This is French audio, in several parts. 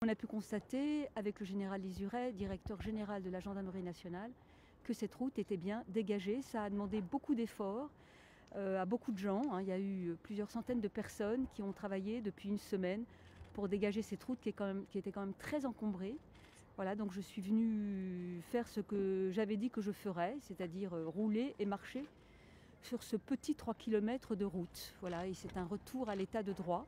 On a pu constater avec le général Lizuret, directeur général de la gendarmerie nationale, que cette route était bien dégagée. Ça a demandé beaucoup d'efforts à beaucoup de gens. Il y a eu plusieurs centaines de personnes qui ont travaillé depuis une semaine pour dégager cette route qui était quand même très encombrée. Voilà, donc je suis venue faire ce que j'avais dit que je ferais, c'est-à-dire rouler et marcher sur ce petit 3 km de route. Voilà, et c'est un retour à l'état de droit,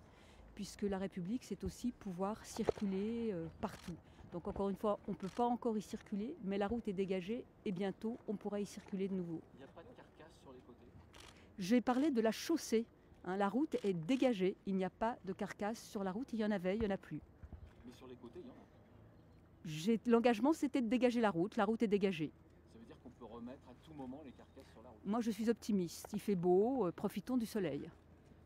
puisque la République, c'est aussi pouvoir circuler partout. Donc encore une fois, on ne peut pas encore y circuler, mais la route est dégagée et bientôt, on pourra y circuler de nouveau. Il n'y a pas de carcasse sur les côtés? J'ai parlé de la chaussée. La route est dégagée, il n'y a pas de carcasse sur la route, il y en avait, il n'y en a plus. Mais sur les côtés, il y en a. L'engagement, c'était de dégager la route est dégagée. Ça veut dire qu'on peut remettre à tout moment les carcasses sur la route? Moi, je suis optimiste, il fait beau, profitons du soleil.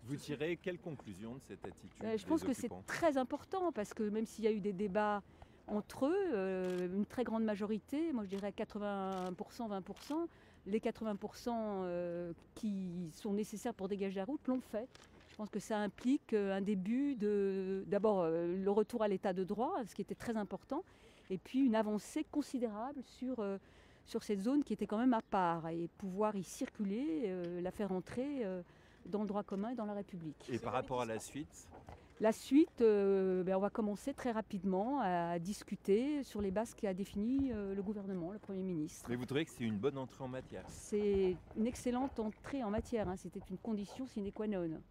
Vous tirez quelle conclusion de cette attitude Je pense que c'est très important, parce que même s'il y a eu des débats entre eux, une très grande majorité, moi je dirais 80%, 20%, les 80% qui sont nécessaires pour dégager la route l'ont fait. Je pense que ça implique un début d'abord le retour à l'état de droit, ce qui était très important, et puis une avancée considérable sur cette zone qui était quand même à part, et pouvoir y circuler, la faire entrer dans le droit commun et dans la République. Et par rapport à la suite? La suite, on va commencer très rapidement à discuter sur les bases qu'a définies le gouvernement, le Premier ministre. Mais vous trouvez que c'est une bonne entrée en matière? C'est une excellente entrée en matière, c'était une condition sine qua non.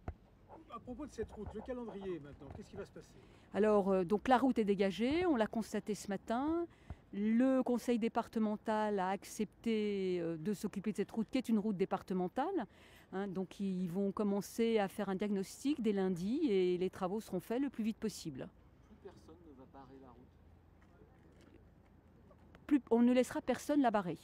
À propos de cette route, le calendrier maintenant, qu'est-ce qui va se passer? Alors, donc la route est dégagée, on l'a constaté ce matin. Le conseil départemental a accepté de s'occuper de cette route, qui est une route départementale. Donc ils vont commencer à faire un diagnostic dès lundi et les travaux seront faits le plus vite possible. Plus personne ne va barrer la route? On ne laissera personne la barrer.